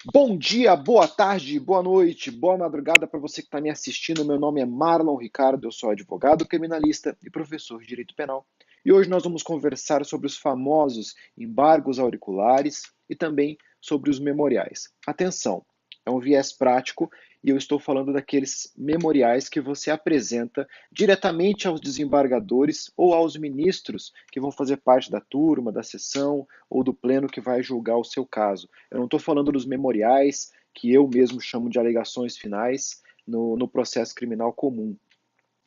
Bom dia, boa tarde, boa noite, boa madrugada para você que está me assistindo. Meu nome é Marlon Ricardo, eu sou advogado criminalista e professor de Direito Penal. E hoje nós vamos conversar sobre os famosos embargos auriculares e também sobre os memoriais. Atenção, é um viés prático e eu estou falando daqueles memoriais que você apresenta diretamente aos desembargadores ou aos ministros que vão fazer parte da turma, da sessão ou do pleno que vai julgar o seu caso. Eu não estou falando dos memoriais, que eu mesmo chamo de alegações finais, no processo criminal comum.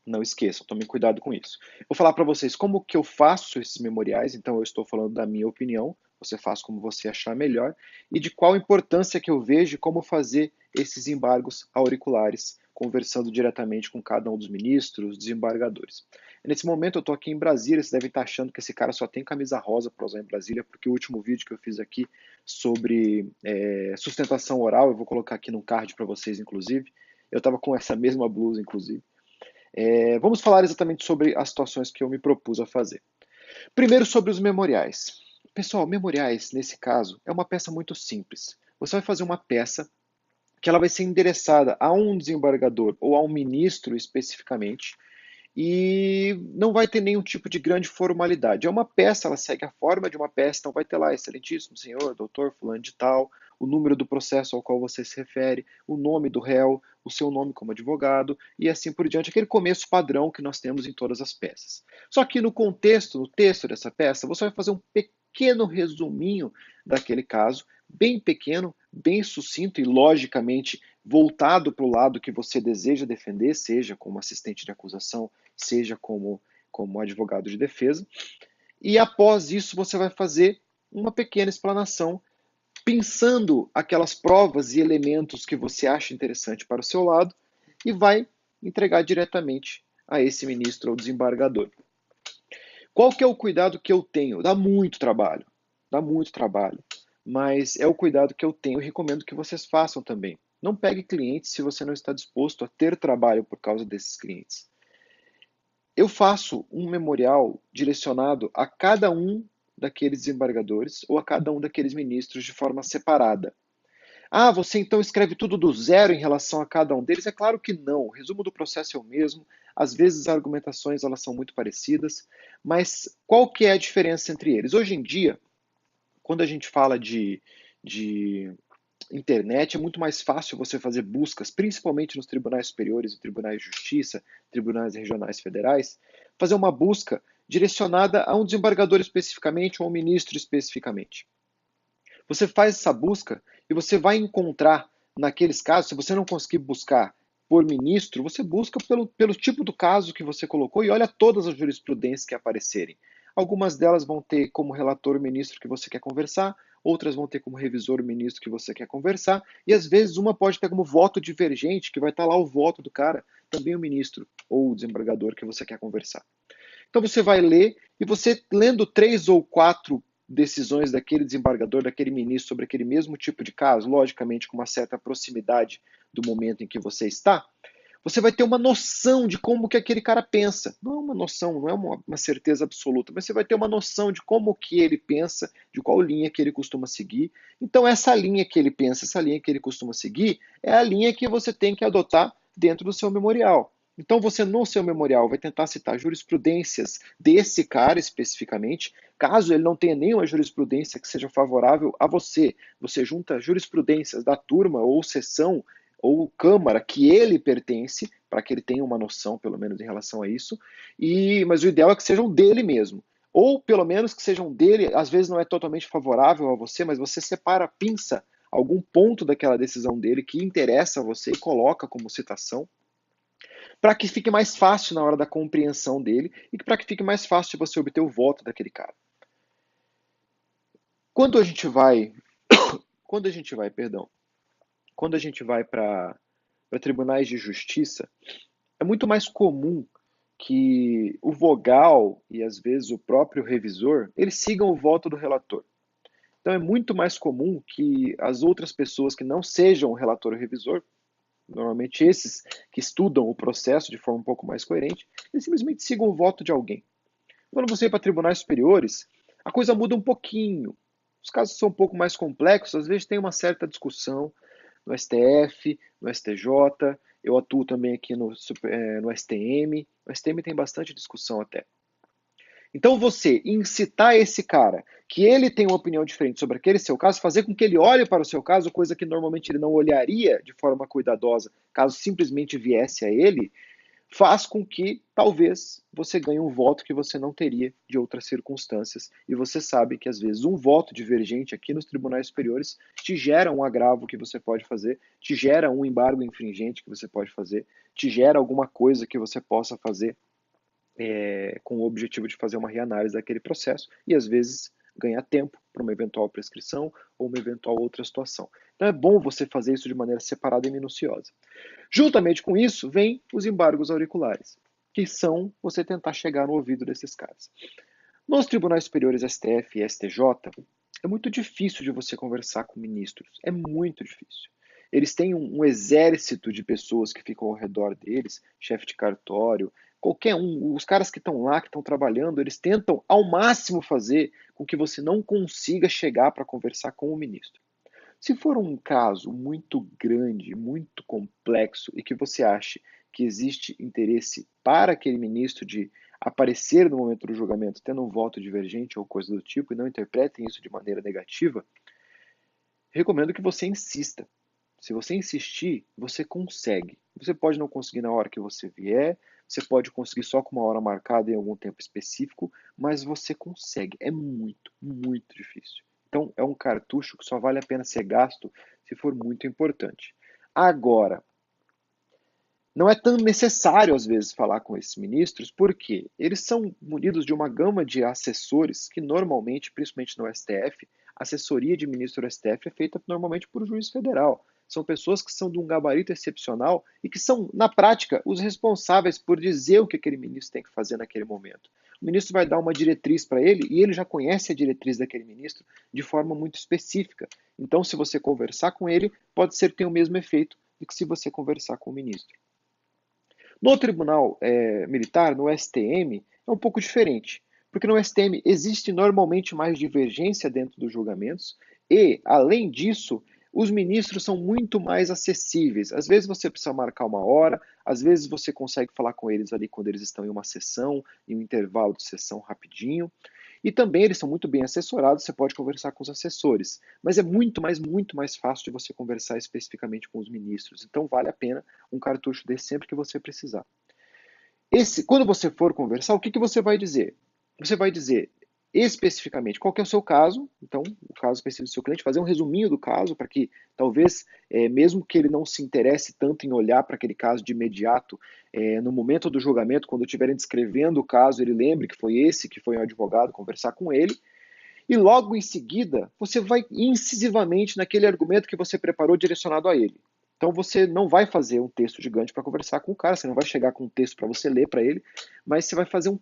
Não esqueçam, tomem cuidado com isso. Vou falar para vocês como que eu faço esses memoriais, então eu estou falando da minha opinião, você faz como você achar melhor, e de qual importância que eu vejo e como fazer esses embargos auriculares, conversando diretamente com cada um dos ministros, desembargadores. Nesse momento eu estou aqui em Brasília, você deve estar achando que esse cara só tem camisa rosa para usar em Brasília, porque o último vídeo que eu fiz aqui sobre sustentação oral, eu vou colocar aqui no card para vocês, inclusive, eu estava com essa mesma blusa, inclusive. Vamos falar exatamente sobre as situações que eu me propus a fazer. Primeiro, sobre os memoriais. Pessoal, memoriais, nesse caso, é uma peça muito simples. Você vai fazer uma peça que ela vai ser endereçada a um desembargador ou a um ministro especificamente, e não vai ter nenhum tipo de grande formalidade. É uma peça, ela segue a forma de uma peça, então vai ter lá, excelentíssimo senhor, doutor, fulano de tal, o número do processo ao qual você se refere, o nome do réu, o seu nome como advogado, e assim por diante, aquele começo padrão que nós temos em todas as peças. Só que no contexto, no texto dessa peça, você vai fazer um pequeno resuminho daquele caso, bem pequeno, bem sucinto e logicamente voltado para o lado que você deseja defender, seja como assistente de acusação, seja como advogado de defesa. E após isso, você vai fazer uma pequena explanação, pensando aquelas provas e elementos que você acha interessante para o seu lado e vai entregar diretamente a esse ministro ou desembargador. Qual que é o cuidado que eu tenho? Dá muito trabalho, mas é o cuidado que eu tenho e recomendo que vocês façam também. Não pegue clientes se você não está disposto a ter trabalho por causa desses clientes. Eu faço um memorial direcionado a cada um daqueles desembargadores ou a cada um daqueles ministros de forma separada. Ah, você então escreve tudo do zero em relação a cada um deles? É claro que não. O resumo do processo é o mesmo. Às vezes as argumentações elas são muito parecidas, mas qual que é a diferença entre eles? Hoje em dia, quando a gente fala de internet, é muito mais fácil você fazer buscas, principalmente nos tribunais superiores e tribunais de justiça, tribunais regionais federais, fazer uma busca direcionada a um desembargador especificamente ou a um ministro especificamente. Você faz essa busca e você vai encontrar, naqueles casos, se você não conseguir buscar por ministro, você busca pelo tipo do caso que você colocou e olha todas as jurisprudências que aparecerem. Algumas delas vão ter como relator o ministro que você quer conversar, outras vão ter como revisor o ministro que você quer conversar, e às vezes uma pode ter como voto divergente, que vai estar lá o voto do cara, também o ministro ou o desembargador que você quer conversar. Então você vai ler e você lendo 3 ou 4 decisões daquele desembargador, daquele ministro sobre aquele mesmo tipo de caso, logicamente com uma certa proximidade do momento em que você está, você vai ter uma noção de como que aquele cara pensa. Não é uma noção, não é uma certeza absoluta, mas você vai ter uma noção de como que ele pensa, de qual linha que ele costuma seguir. Então essa linha que ele pensa, essa linha que ele costuma seguir, é a linha que você tem que adotar dentro do seu memorial. Então você no seu memorial vai tentar citar jurisprudências desse cara especificamente, caso ele não tenha nenhuma jurisprudência que seja favorável a você. Você junta jurisprudências da turma ou sessão ou câmara que ele pertence, para que ele tenha uma noção, pelo menos, em relação a isso, mas o ideal é que sejam dele mesmo. Ou, pelo menos, que sejam dele, às vezes não é totalmente favorável a você, mas você separa, pinça algum ponto daquela decisão dele que interessa a você e coloca como citação, para que fique mais fácil na hora da compreensão dele e para que fique mais fácil de você obter o voto daquele cara. Quando a gente vai, quando a gente vai, perdão, quando a gente vai para tribunais de justiça, é muito mais comum que o vogal e às vezes o próprio revisor, eles sigam o voto do relator. Então é muito mais comum que as outras pessoas que não sejam o relator ou revisor, normalmente esses que estudam o processo de forma um pouco mais coerente, eles simplesmente sigam o voto de alguém. Quando você vai para tribunais superiores, a coisa muda um pouquinho. Os casos são um pouco mais complexos, às vezes tem uma certa discussão no STF, no STJ, eu atuo também aqui no STM. O STM tem bastante discussão até. Então você incitar esse cara, que ele tem uma opinião diferente sobre aquele seu caso, fazer com que ele olhe para o seu caso, coisa que normalmente ele não olharia de forma cuidadosa, caso simplesmente viesse a ele, faz com que talvez você ganhe um voto que você não teria de outras circunstâncias. E você sabe que às vezes um voto divergente aqui nos tribunais superiores te gera um agravo que você pode fazer, te gera um embargo infringente que você pode fazer, te gera alguma coisa que você possa fazer com o objetivo de fazer uma reanálise daquele processo e às vezes ganhar tempo para uma eventual prescrição ou uma eventual outra situação. Então é bom você fazer isso de maneira separada e minuciosa. Juntamente com isso, vem os embargos auriculares, que são você tentar chegar no ouvido desses caras. Nos tribunais superiores STF e STJ, é muito difícil de você conversar com ministros. É muito difícil. Eles têm um exército de pessoas que ficam ao redor deles, chefe de cartório, qualquer um. Os caras que estão lá, que estão trabalhando, eles tentam ao máximo fazer com que você não consiga chegar para conversar com o ministro. Se for um caso muito grande, muito complexo e que você ache que existe interesse para aquele ministro de aparecer no momento do julgamento tendo um voto divergente ou coisa do tipo e não interpretem isso de maneira negativa, recomendo que você insista. Se você insistir, você consegue. Você pode não conseguir na hora que você vier, você pode conseguir só com uma hora marcada em algum tempo específico, mas você consegue. É muito, muito difícil. Então, é um cartucho que só vale a pena ser gasto se for muito importante. Agora, não é tão necessário, às vezes, falar com esses ministros, porque eles são munidos de uma gama de assessores que normalmente, principalmente no STF, a assessoria de ministro do STF é feita normalmente por juiz federal. São pessoas que são de um gabarito excepcional e que são, na prática, os responsáveis por dizer o que aquele ministro tem que fazer naquele momento. O ministro vai dar uma diretriz para ele e ele já conhece a diretriz daquele ministro de forma muito específica. Então, se você conversar com ele, pode ser que tenha o mesmo efeito do que se você conversar com o ministro. No Tribunal Militar, no STM, é um pouco diferente, porque no STM existe normalmente mais divergência dentro dos julgamentos e, além disso, os ministros são muito mais acessíveis. Às vezes você precisa marcar uma hora, às vezes você consegue falar com eles ali quando eles estão em uma sessão, em um intervalo de sessão rapidinho. E também eles são muito bem assessorados, você pode conversar com os assessores. Mas é muito mais fácil de você conversar especificamente com os ministros. Então vale a pena um cartucho desse sempre que você precisar. Quando você for conversar, o que você vai dizer? Você vai dizer especificamente qual que é o seu caso, então, o caso específico do seu cliente, fazer um resuminho do caso para que talvez, mesmo que ele não se interesse tanto em olhar para aquele caso de imediato, no momento do julgamento, quando estiverem descrevendo o caso, ele lembre que foi esse que foi o advogado conversar com ele, e logo em seguida, você vai incisivamente naquele argumento que você preparou direcionado a ele. Então você não vai fazer um texto gigante para conversar com o cara, você não vai chegar com um texto para você ler para ele, mas você vai fazer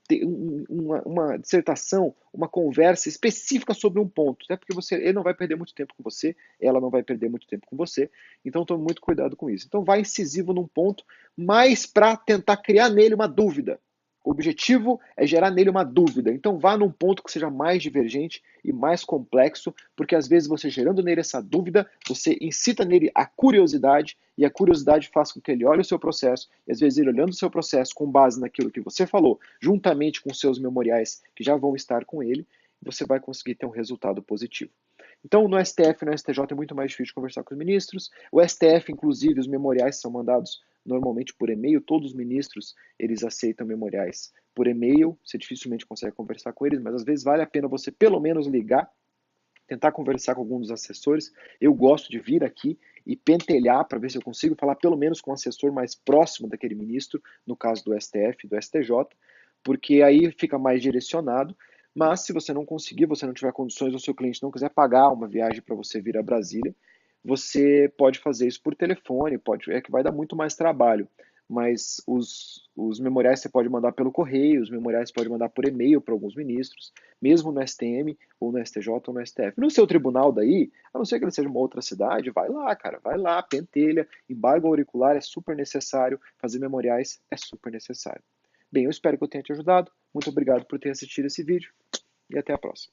uma dissertação, uma conversa específica sobre um ponto, até porque ele não vai perder muito tempo com você, ela não vai perder muito tempo com você, então tome muito cuidado com isso. Então vai incisivo num ponto, mas para tentar criar nele uma dúvida. O objetivo é gerar nele uma dúvida. Então vá num ponto que seja mais divergente e mais complexo, porque às vezes você gerando nele essa dúvida, você incita nele a curiosidade, e a curiosidade faz com que ele olhe o seu processo, e às vezes ele olhando o seu processo com base naquilo que você falou, juntamente com seus memoriais que já vão estar com ele, você vai conseguir ter um resultado positivo. Então, no STF e no STJ é muito mais difícil conversar com os ministros. O STF, inclusive, os memoriais são mandados normalmente por e-mail. Todos os ministros, eles aceitam memoriais por e-mail. Você dificilmente consegue conversar com eles, mas às vezes vale a pena você pelo menos ligar, tentar conversar com algum dos assessores. Eu gosto de vir aqui e pentelhar para ver se eu consigo falar pelo menos com o assessor mais próximo daquele ministro, no caso do STF e do STJ, porque aí fica mais direcionado. Mas se você não conseguir, você não tiver condições, ou seu cliente não quiser pagar uma viagem para você vir a Brasília, você pode fazer isso por telefone, é que vai dar muito mais trabalho. Mas os memoriais você pode mandar pelo correio, os memoriais você pode mandar por e-mail para alguns ministros, mesmo no STM, ou no STJ, ou no STF. No seu tribunal daí, a não ser que ele seja uma outra cidade, vai lá, cara, vai lá, pentelha, embargo auricular é super necessário, fazer memoriais é super necessário. Bem, eu espero que eu tenha te ajudado. Muito obrigado por ter assistido esse vídeo e até a próxima.